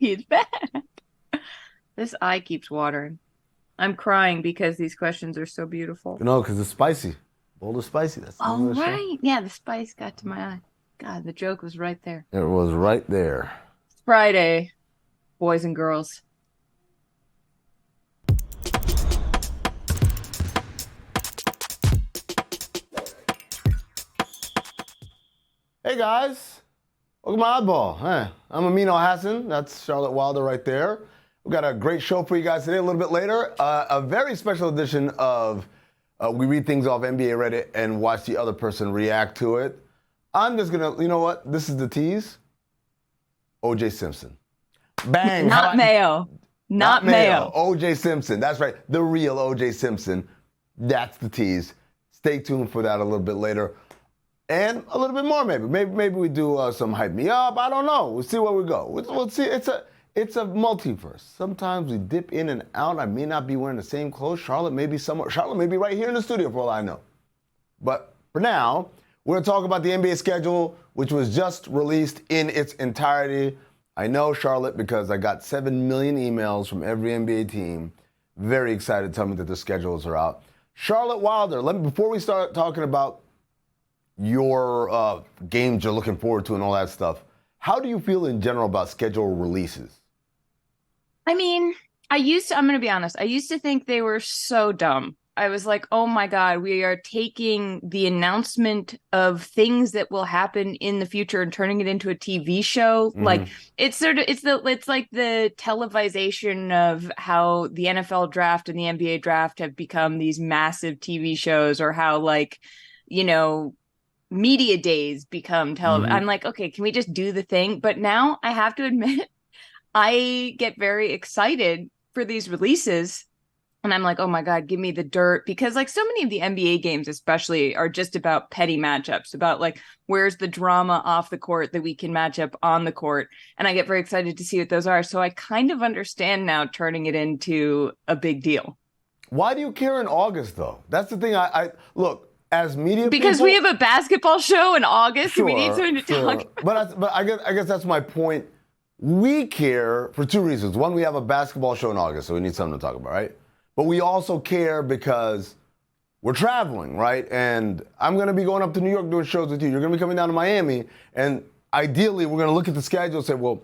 He's back. This eye keeps watering. I'm crying because these questions are so beautiful. No, because it's spicy. Bold is spicy. That's the name Oh, of the show. right. Yeah, the spice got to my eye. God, the joke was right there. It was right there. It's Friday, boys and girls. Hey guys, welcome to Oddball. I'm Amin and Elhassan. That's Charlotte Wilder right there. We've got a great show for you guys today. A little bit later, a very special edition of we read things off NBA Reddit and watch the other person react to it. I'm just gonna, you know what? This is the tease. OJ Simpson. Bang. Not Mayo. Not Mayo. OJ Simpson. That's right. The real OJ Simpson. That's the tease. Stay tuned for that a little bit later. And a little bit more, maybe. Maybe we do some hype me up. I don't know. We'll see where we go. We'll see. It's a multiverse. Sometimes we dip in and out. I may not be wearing the same clothes. Charlotte may be somewhere. Charlotte may be right here in the studio for all I know. But for now, we're going to talk about the NBA schedule, which was just released in its entirety. I know Charlotte because I got 7 million emails from every NBA team. Very excited to tell me that the schedules are out. Charlotte Wilder, before we start talking about your games you're looking forward to and all that stuff, how do you feel in general about schedule releases? I mean, I'm going to be honest, I used to think they were so dumb. I was like, oh my God, we are taking the announcement of things that will happen in the future and turning it into a TV show. Mm-hmm. Like it's like the televisation of how the NFL draft and the NBA draft have become these massive TV shows, or how, like, you know, media days become television. Mm-hmm. I'm like, okay, can we just do the thing? But now I have to admit, I get very excited for these releases. And I'm like, oh my God, give me the dirt. Because, like, so many of the NBA games especially are just about petty matchups, about, like, where's the drama off the court that we can match up on the court. And I get very excited to see what those are. So I kind of understand now turning it into a big deal. Why do you care in August, though? That's the thing. I look, as media because people, we have a basketball show in August, sure, and we need something to talk about. But I guess that's my point. We care for two reasons. One, we have a basketball show in August, so we need something to talk about, right? But we also care because we're traveling, right? And I'm going to be going up to New York doing shows with you. You're going to be coming down to Miami. And ideally, we're going to look at the schedule and say, well,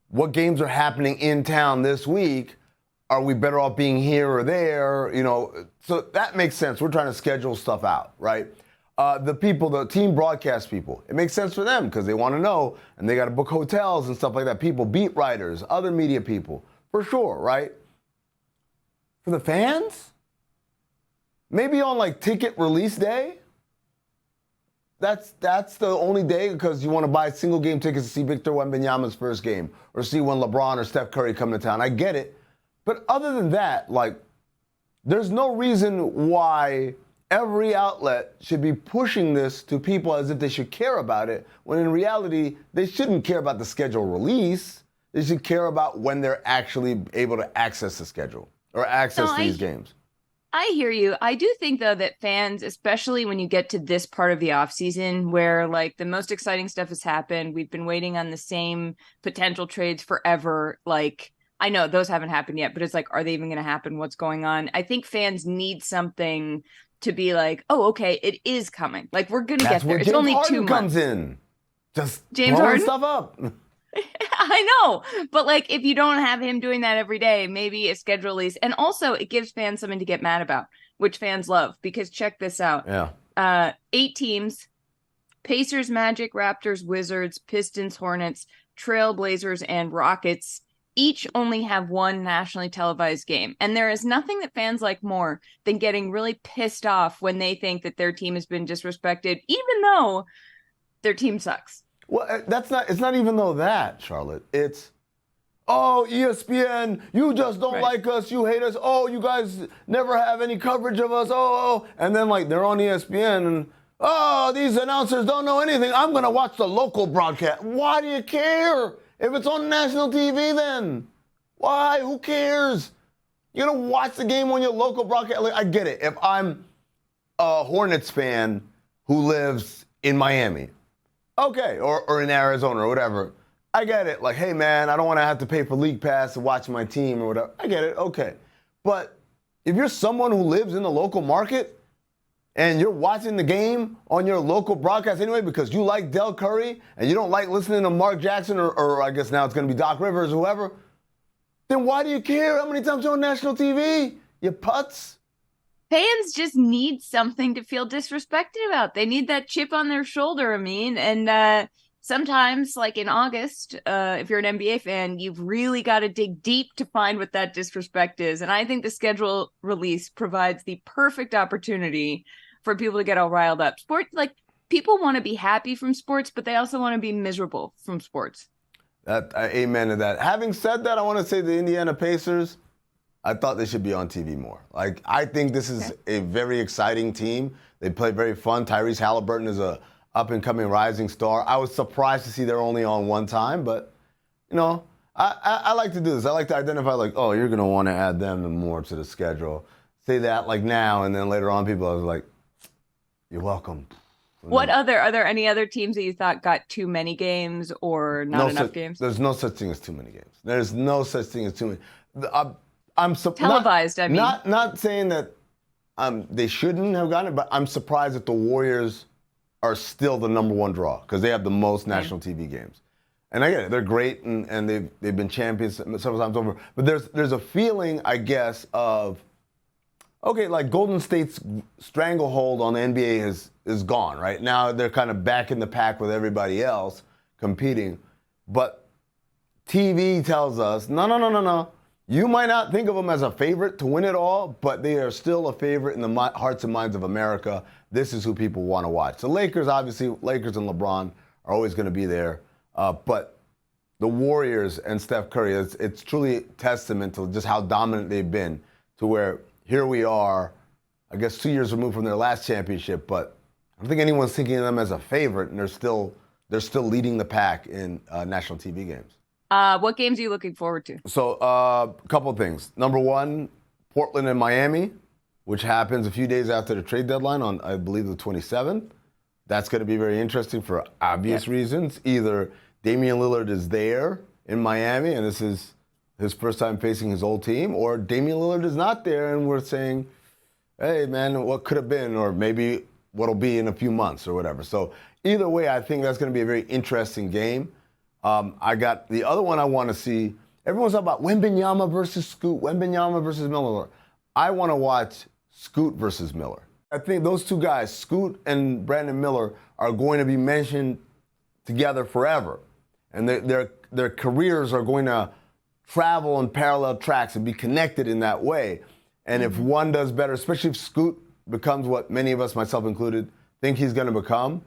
what games are happening in town this week? Are we better off being here or there? You know, so that makes sense. We're trying to schedule stuff out, right? The team broadcast people, it makes sense for them because they want to know, and they got to book hotels and stuff like that. People, beat writers, other media people, for sure, right? For the fans, maybe on, like, ticket release day. That's the only day because you want to buy single game tickets to see Victor Wembanyama's first game or see when LeBron or Steph Curry come to town. I get it. But other than that, like, there's no reason why every outlet should be pushing this to people as if they should care about it, when in reality, they shouldn't care about the schedule release. They should care about when they're actually able to access the schedule or access these games. I hear you. I do think, though, that fans, especially when you get to this part of the offseason where, like, the most exciting stuff has happened, we've been waiting on the same potential trades forever, like, I know those haven't happened yet, but it's like, are they even going to happen? What's going on? I think fans need something to be like, oh, okay, it is coming. Like, we're going to get there. It's only 2 months. Comes in. Just James blowing Harden stuff up. I know. But, like, if you don't have him doing that every day, maybe a schedule release. And also, it gives fans something to get mad about, which fans love. Because check this out. Yeah. 8 teams: Pacers, Magic, Raptors, Wizards, Pistons, Hornets, Trailblazers, and Rockets each only have one nationally televised game. And there is nothing that fans like more than getting really pissed off when they think that their team has been disrespected, even though their team sucks. Well, it's not even though that, Charlotte. It's, oh, ESPN, you just don't like us, you hate us, oh, you guys never have any coverage of us, oh. And then, like, they're on ESPN and, oh, these announcers don't know anything. I'm going to watch the local broadcast. Why do you care? If it's on national TV, then why? Who cares? You're going to watch the game on your local broadcast. Like, I get it. If I'm a Hornets fan who lives in Miami, okay, or in Arizona or whatever, I get it. Like, hey, man, I don't want to have to pay for League Pass to watch my team or whatever. I get it. Okay. But if you're someone who lives in the local market and you're watching the game on your local broadcast anyway because you like Del Curry and you don't like listening to Mark Jackson or I guess now it's going to be Doc Rivers or whoever, then why do you care how many times you're on national TV? You putz. Fans just need something to feel disrespected about. They need that chip on their shoulder, and sometimes, like in August, if you're an NBA fan, you've really got to dig deep to find what that disrespect is. And I think the schedule release provides the perfect opportunity for people to get all riled up. Sports, like, people want to be happy from sports, but they also want to be miserable from sports. Amen to that. Having said that, I want to say the Indiana Pacers, I thought they should be on TV more. Like, I think this is a very exciting team. They play very fun. Tyrese Halliburton is a up-and-coming rising star. I was surprised to see they're only on one time, but, you know, I like to do this. I like to identify, like, oh, you're going to want to add them more to the schedule. Say that, like, now, and then later on people are like, you're welcome. Are there any other teams that you thought got too many games or not enough games? There's no such thing as too many games. There's no such thing as too many. Televised, I mean. Not saying that they shouldn't have gotten it, but I'm surprised that the Warriors are still the number one draw because they have the most national TV games. And I get it, they're great and they've been champions several times over. But there's a feeling, I guess, of okay, like Golden State's stranglehold on the NBA is gone, right? Now they're kind of back in the pack with everybody else competing. But TV tells us, no. You might not think of them as a favorite to win it all, but they are still a favorite in the hearts and minds of America. This is who people want to watch. The Lakers, obviously, Lakers and LeBron are always going to be there. But the Warriors and Steph Curry, it's truly a testament to just how dominant they've been to where here we are, I guess 2 years removed from their last championship, but I don't think anyone's thinking of them as a favorite, and they're still leading the pack in national TV games. What games are you looking forward to? So a couple of things. Number one, Portland and Miami, which happens a few days after the trade deadline on, I believe, the 27th. That's going to be very interesting for obvious reasons. Either Damian Lillard is there in Miami, and this is his first time facing his old team, or Damian Lillard is not there, and we're saying, hey, man, what could have been, or maybe what'll be in a few months or whatever. So either way, I think that's going to be a very interesting game. I got the other one I want to see. Everyone's talking about Wembanyama versus Scoot, Wembanyama versus Miller. I want to watch Scoot versus Miller. I think those two guys, Scoot and Brandon Miller, are going to be mentioned together forever. And their careers are going to travel on parallel tracks and be connected in that way. And if one does better, especially if Scoot becomes what many of us, myself included, think he's going to become,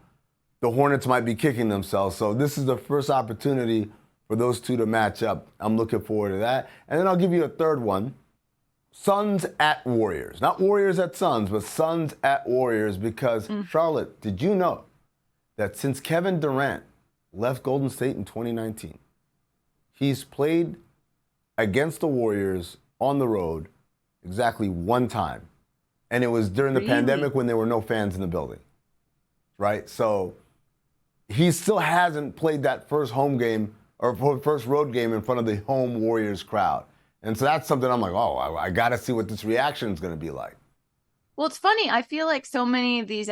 the Hornets might be kicking themselves. So this is the first opportunity for those two to match up. I'm looking forward to that. And then I'll give you a third one. Suns at Warriors. Not Warriors at Suns, but Suns at Warriors because, Charlotte, did you know that since Kevin Durant left Golden State in 2019, he's played against the Warriors on the road exactly one time. And it was during the pandemic when there were no fans in the building, right? So he still hasn't played that first home game or first road game in front of the home Warriors crowd. And so that's something I'm like, oh, I got to see what this reaction is going to be like. Well, it's funny. I feel like so many of these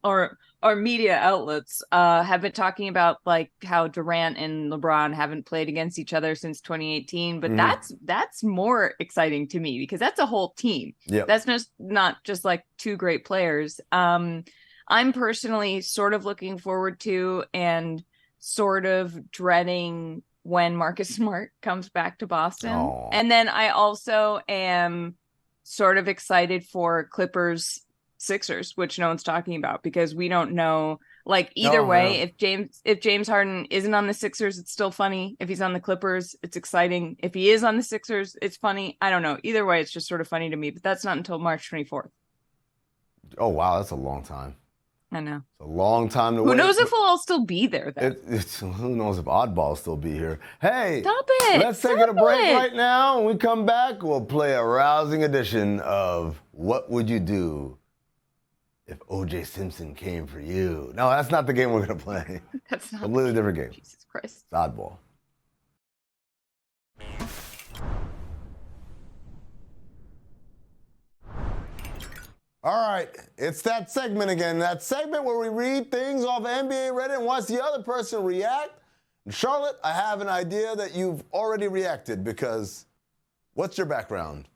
or media outlets have been talking about like how Durant and LeBron haven't played against each other since 2018. But that's more exciting to me because that's a whole team. Yep. That's just not just like two great players. I'm personally sort of looking forward to and sort of dreading when Marcus Smart comes back to Boston. Aww. And then I also am sort of excited for Clippers Sixers, which no one's talking about because we don't know. Like either way, if James Harden isn't on the Sixers, it's still funny. If he's on the Clippers, it's exciting. If he is on the Sixers, it's funny. I don't know. Either way, it's just sort of funny to me. But that's not until March 24th. Oh wow, that's a long time. I know. It's a long time to wait. Who knows if we'll all still be there, though? Who knows if Oddball will still be here. Hey, stop it. Let's take a break right now. When we come back, we'll play a rousing edition of What Would You Do if OJ Simpson came for you. No, that's not the game we're going to play. That's not Completely different game. Jesus Christ. It's Oddball. All right, it's that segment again. That segment where we read things off NBA Reddit and watch the other person react. And Charlotte, I have an idea that you've already reacted because what's your background?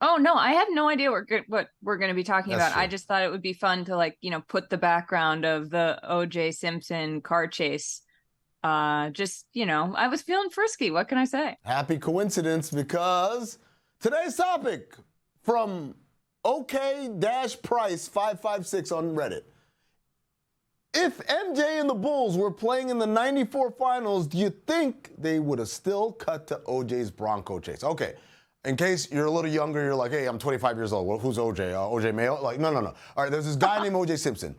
Oh, no, I have no idea what we're going to be talking That's about. true. I just thought it would be fun to, put the background of the OJ Simpson car chase. I was feeling frisky. What can I say? Happy coincidence because today's topic from OK-Price556 on Reddit. If MJ and the Bulls were playing in the 94 finals, do you think they would have still cut to OJ's Bronco chase? Okay, in case you're a little younger, you're like, hey, I'm 25 years old. Well, who's OJ? OJ Mayo? Like, no. All right, there's this guy named OJ Simpson.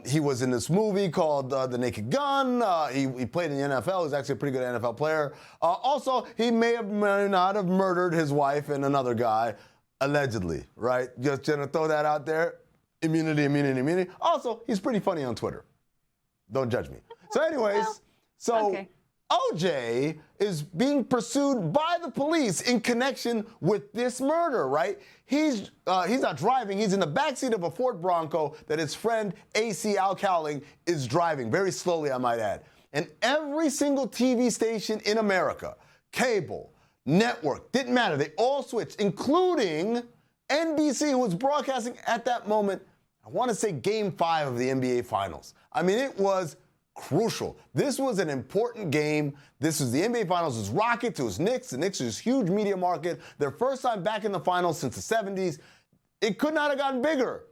He was in this movie called The Naked Gun. He played in the NFL. He's actually a pretty good NFL player. Also, he may not have murdered his wife and another guy. Allegedly, right? Just gonna throw that out there. Immunity. Also, he's pretty funny on Twitter. Don't judge me. So anyways, Okay. OJ is being pursued by the police in connection with this murder, right? He's not driving. He's in the backseat of a Ford Bronco that his friend AC Al Cowling is driving, very slowly, I might add. And every single TV station in America, cable, network, didn't matter. They all switched, including NBC, who was broadcasting at that moment, I want to say Game 5 of the NBA Finals. I mean, it was crucial. This was an important game. This was the NBA Finals. It was Rockets, it was Knicks. The Knicks is a huge media market. Their first time back in the finals since the 70s. It could not have gotten bigger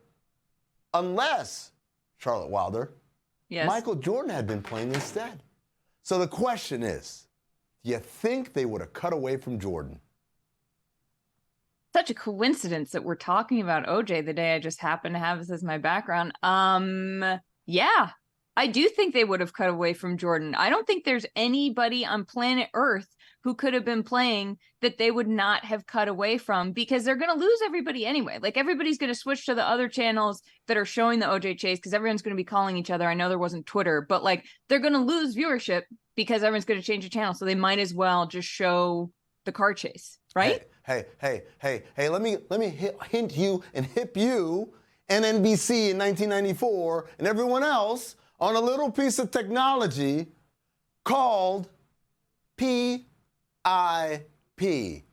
unless, Charlotte Wilder, Yes. Michael Jordan had been playing instead. So the question is, do you think they would have cut away from Jordan? Such a coincidence that we're talking about OJ the day I just happened to have this as my background. Yeah, I do think they would have cut away from Jordan. I don't think there's anybody on planet Earth who could have been playing that they would not have cut away from, because they're going to lose everybody anyway. Like, everybody's going to switch to the other channels that are showing the OJ chase because everyone's going to be calling each other. I know there wasn't Twitter, but like, they're going to lose viewership because everyone's going to change the channel. So they might as well just show the car chase, right? Hey, let me hint you and hip you and NBC in 1994 and everyone else on a little piece of technology called PIP.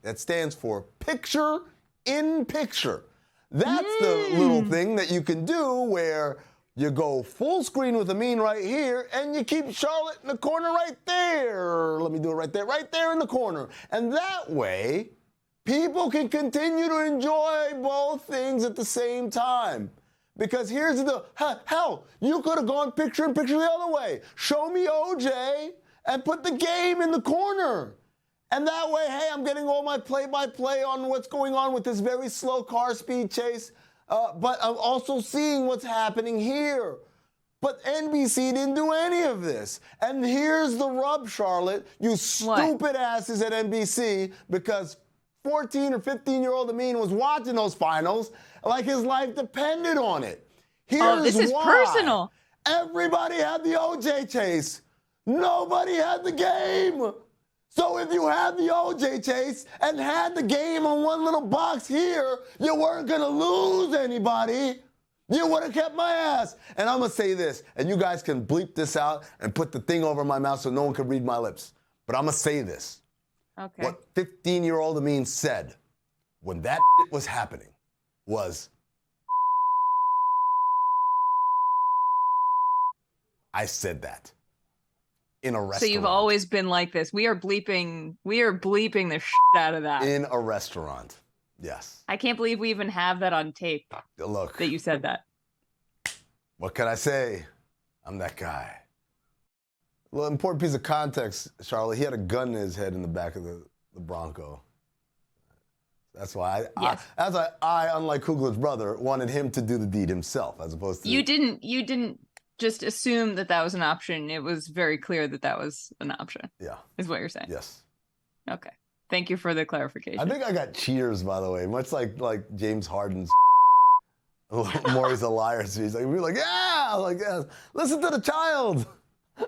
That stands for Picture in Picture. That's the little thing that you can do where you go full screen with Amin right here, and you keep Charlotte in the corner right there. Let me do it right there in the corner. And that way, people can continue to enjoy both things at the same time. Because here's the, hell, you could have gone picture in picture the other way. Show me OJ and put the game in the corner. And that way, hey, I'm getting all my play-by-play on what's going on with this very slow car speed chase. But I'm also seeing what's happening here. But NBC didn't do any of this. And here's the rub, Charlotte, you stupid asses at NBC, because 14 or 15-year-old Amin was watching those finals like his life depended on it. Here's this is why. personal. Everybody had the OJ chase. Nobody had the game. So if you had the OJ chase and had the game on one little box here, you weren't going to lose anybody. You would have kept my ass. And I'm going to say this, and you guys can bleep this out and put the thing over my mouth so no one can read my lips. But I'm going to say this. Okay. What 15-year-old Amin said when that was happening was, I said that in a restaurant. So you've always been like this. We are bleeping the shit out of that. In a restaurant. Yes. I can't believe we even have that on tape. Look. That you said that. What can I say? I'm that guy. A little important piece of context, Charlotte. He had a gun in his head in the back of the Bronco. That's why I, unlike Kugler's brother, wanted him to do the deed himself, as opposed to... You didn't just assume that was an option. It was very clear that was an option. Yeah. Is what you're saying. Yes. Okay. Thank you for the clarification. I think I got cheers, by the way, much like James Harden's. Maury's a liar. So he's like, we're like, yeah, like, yes. Listen to the child.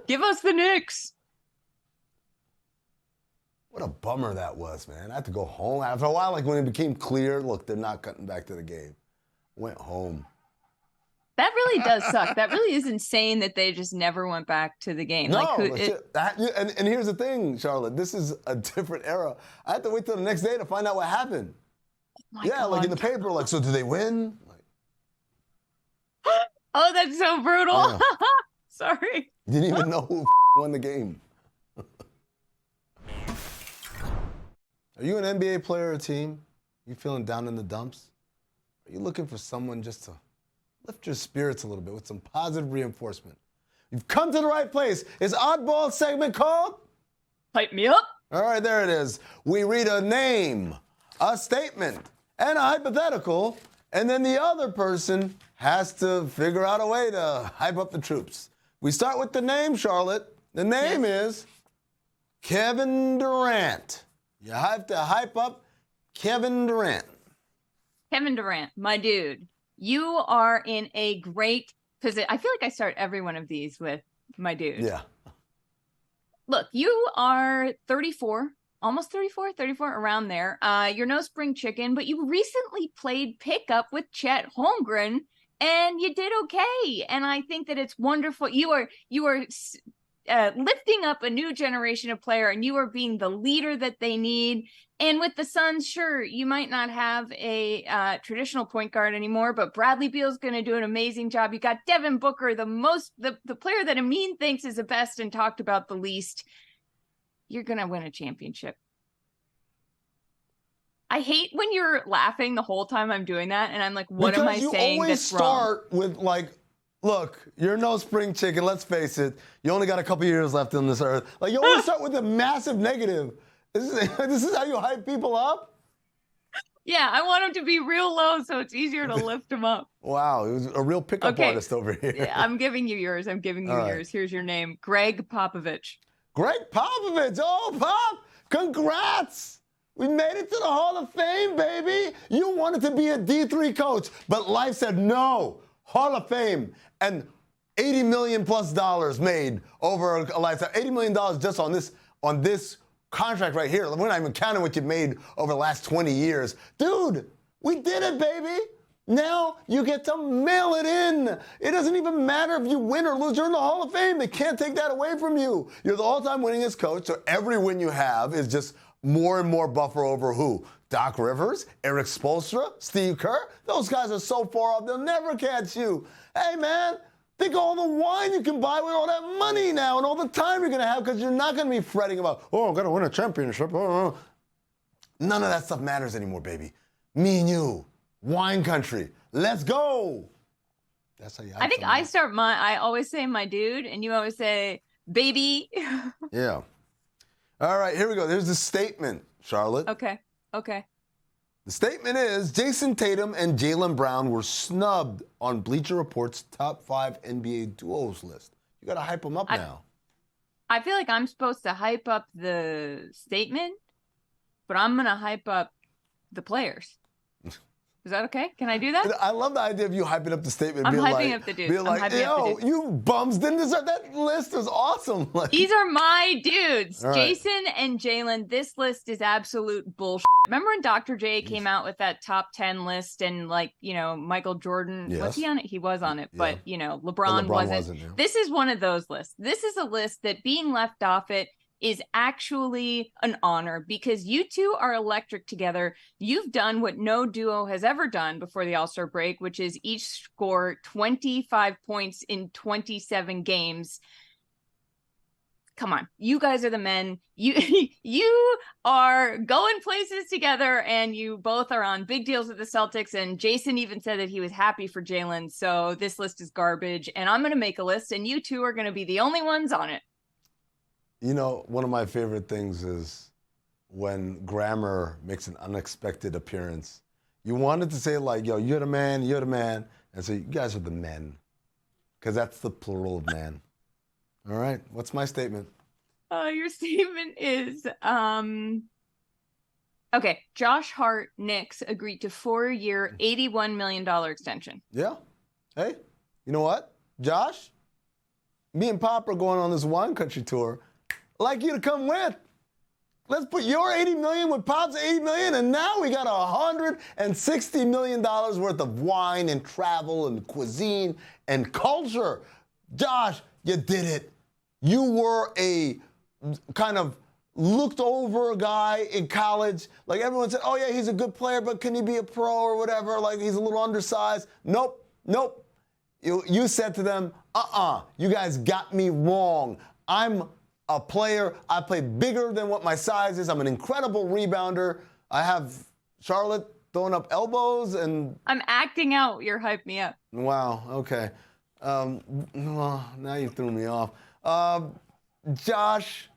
Give us the Knicks. What a bummer that was, man. I had to go home. After a while, like when it became clear, look, they're not cutting back to the game. Went home. That really does suck. That really is insane that they just never went back to the game. No, like, and here's the thing, Charlotte. This is a different era. I had to wait till the next day to find out what happened. oh God. Like in the paper, like, so do they win? Like, oh, that's so brutal. Yeah. Sorry. You didn't even know who won the game. Are you an NBA player or team? You feeling down in the dumps? Are you looking for someone just to lift your spirits a little bit with some positive reinforcement? You've come to the right place. It's Oddball segment called Hype Me Up. All right, there it is. We read a name, a statement, and a hypothetical, and then the other person has to figure out a way to hype up the troops. We start with the name, Charlotte. The name is Kevin Durant. You have to hype up Kevin Durant. Kevin Durant, my dude. You are in a great position. I feel like I start every one of these with my dude. Yeah. Look, you are 34, almost 34, around there. You're no spring chicken, but you recently played pickup with Chet Holmgren, and you did okay. And I think that it's wonderful. You are lifting up a new generation of player, and you are being the leader that they need. And with the Suns, sure, you might not have a traditional point guard anymore, but Bradley Beal's going to do an amazing job. You got Devin Booker, the player that Amin thinks is the best and talked about the least. You're going to win a championship. I hate when you're laughing the whole time I'm doing that, and I'm like, what am I saying that's wrong? You always start with, like, look, you're no spring chicken, let's face it. You only got a couple years left on this earth. Like, you always start with a massive negative. This is how you hype people up? Yeah, I want them to be real low so it's easier to lift them up. Wow, it was a real pickup artist over here. Yeah, I'm giving you yours. Yours. Here's your name, Greg Popovich. Greg Popovich. Oh, Pop, congrats. We made it to the Hall of Fame, baby. You wanted to be a D3 coach, but life said no. Hall of Fame. And $80 million plus made over a lifetime. $80 million just on this contract right here. We're not even counting what you made over the last 20 years. Dude, we did it, baby. Now you get to mail it in. It doesn't even matter if you win or lose. You're in the Hall of Fame. They can't take that away from you. You're the all-time winningest coach, so every win you have is just more and more buffer over who? Doc Rivers, Eric Spoelstra, Steve Kerr. Those guys are so far off, they'll never catch you. Hey, man, think of all the wine you can buy with all that money now and all the time you're going to have because you're not going to be fretting about, I'm going to win a championship. None of that stuff matters anymore, baby. Me and you, wine country. Let's go. That's how you I think I always say my dude, and you always say baby. Yeah. All right, here we go. There's the statement, Charlotte. Okay. The statement is Jason Tatum and Jaylen Brown were snubbed on Bleacher Report's top 5 NBA duos list. You got to hype them up now. I feel like I'm supposed to hype up the statement, but I'm going to hype up the players. Is that okay? Can I do that? I love the idea of you hyping up the statement. I'm hyping up the dude. Being like, yo, you bums didn't deserve that list is awesome. Like, these are my dudes. Right. Jason and Jaylen, this list is absolute bullshit. Remember when Dr. J came out with that top 10 list and Michael Jordan, yes. Was he on it? He was on it, yeah. But LeBron wasn't. Yeah. This is one of those lists. This is a list that being left off it is actually an honor because you two are electric together. You've done what no duo has ever done before the All-Star break, which is each score 25 points in 27 games. Come on, you guys are the men. You are going places together, and you both are on big deals with the Celtics. And Jason even said that he was happy for Jaylen. So this list is garbage, and I'm going to make a list, and you two are going to be the only ones on it. One of my favorite things is when grammar makes an unexpected appearance. You wanted to say like, yo, you're the man, and so you guys are the men, because that's the plural of man. All right, what's my statement? Your statement is, Okay, Josh Hart, Knicks agreed to 4-year, $81 million extension. Yeah. Hey, you know what, Josh? Me and Pop are going on this wine country tour. I'd like you to come with. Let's put your $80 million with Pop's $80 million, and now we got $160 million worth of wine and travel and cuisine and culture. Josh, you did it. You were a kind of looked over guy in college. Like everyone said, oh yeah, he's a good player, but can he be a pro or whatever? Like he's a little undersized. Nope. You said to them, you guys got me wrong. I'm a player. I play bigger than what my size is. I'm an incredible rebounder. I have Charlotte throwing up elbows and... I'm acting out. You're hyped me up. Wow, okay. Well, now you threw me off. Josh,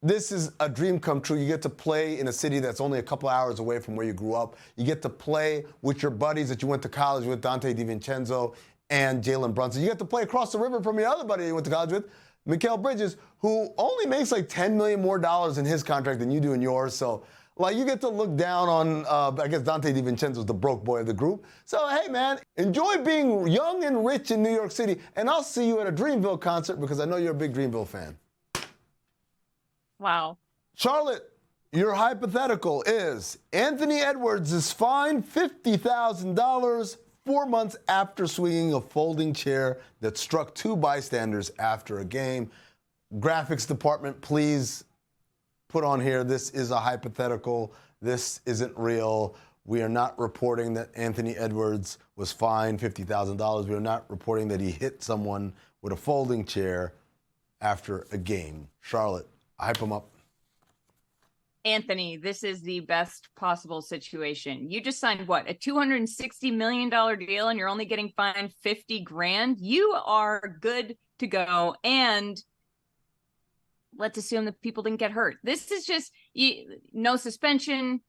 this is a dream come true. You get to play in a city that's only a couple hours away from where you grew up. You get to play with your buddies that you went to college with, Dante DiVincenzo and Jalen Brunson. You get to play across the river from your other buddy you went to college with, Mikal Bridges, who only makes like $10 million more in his contract than you do in yours. So, like, you get to look down on, I guess Dante DiVincenzo's the broke boy of the group. So, hey, man, enjoy being young and rich in New York City. And I'll see you at a Dreamville concert because I know you're a big Dreamville fan. Wow. Charlotte, your hypothetical is Anthony Edwards is fined $50,000 4 months after swinging a folding chair that struck 2 bystanders after a game. Graphics department, please put on here, this is a hypothetical. This isn't real. We are not reporting that Anthony Edwards was fined $50,000. We are not reporting that he hit someone with a folding chair after a game. Charlotte, hype him up. Anthony, this is the best possible situation. You just signed what, a $260 million deal, and you're only getting fined $50,000. You are good to go. And let's assume that people didn't get hurt. This is just no suspension.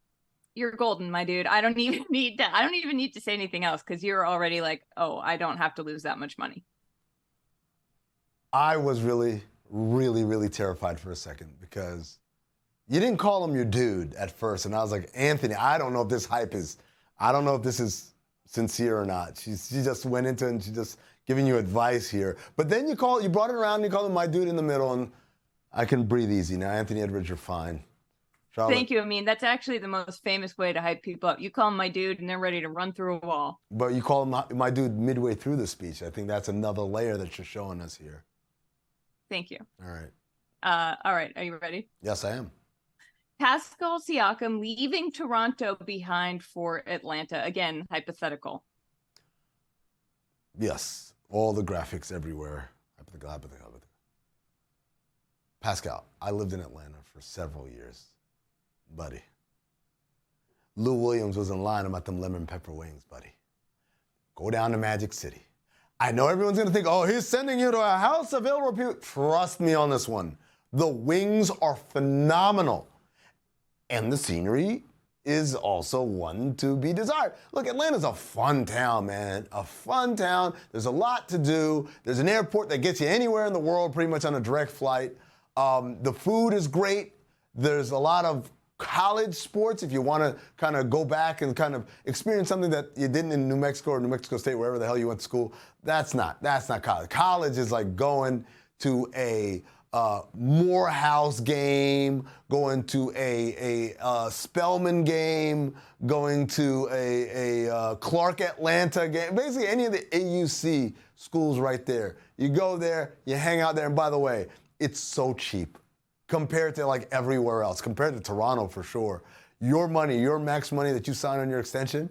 You're golden, my dude. I don't even need to say anything else because you're already like, oh, I don't have to lose that much money. I was really, really, really terrified for a second because you didn't call him your dude at first. And I was like, Anthony, I don't know if this is sincere or not. She just went into it and she's just giving you advice here. But then you brought it around and you called him my dude in the middle, and I can breathe easy now. Anthony Edwards, you're fine. Charlotte. Thank you. I mean, that's actually the most famous way to hype people up. You call them my dude and they're ready to run through a wall. But you call him my dude midway through the speech. I think that's another layer that you're showing us here. Thank you. All right. All right. Are you ready? Yes, I am. Pascal Siakam leaving Toronto behind for Atlanta. Again, hypothetical. Yes. All the graphics everywhere. Hypothetical. Pascal, I lived in Atlanta for several years. Buddy. Lou Williams was in line about them lemon pepper wings, buddy. Go down to Magic City. I know everyone's going to think, oh, he's sending you to a house of ill repute. Trust me on this one. The wings are phenomenal. And the scenery is also one to be desired. Look, Atlanta's a fun town, man. A fun town. There's a lot to do. There's an airport that gets you anywhere in the world pretty much on a direct flight. The food is great. There's a lot of college sports if you want to kind of go back and kind of experience something that you didn't in New Mexico or New Mexico State, wherever the hell you went to school. That's not college. College is like going to a Morehouse game, going to a Spelman game, going to a Clark Atlanta game, basically any of the AUC schools right there. You go there, you hang out there, and by the way, it's so cheap compared to like everywhere else, compared to Toronto for sure. Your money, your max money that you sign on your extension,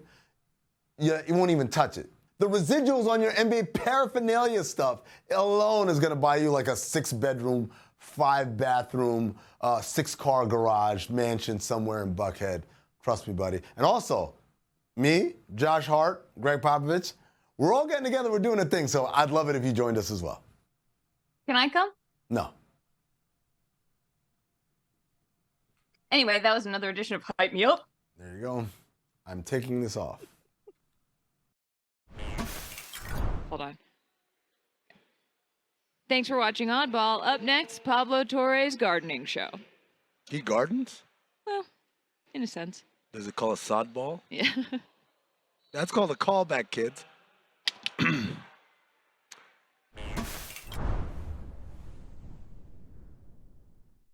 you won't even touch it. The residuals on your NBA paraphernalia stuff alone is going to buy you like a 6-bedroom, 5-bathroom, 6-car garage mansion somewhere in Buckhead. Trust me, buddy. And also, me, Josh Hart, Greg Popovich, we're all getting together. We're doing a thing. So I'd love it if you joined us as well. Can I come? No. Anyway, that was another edition of Hype Me Up. There you go. I'm taking this off. Hold on. Thanks for watching Oddball. Up next, Pablo Torre's gardening show. He gardens? Well, In a sense. Does it call a sod ball? Yeah. That's called a callback, kids.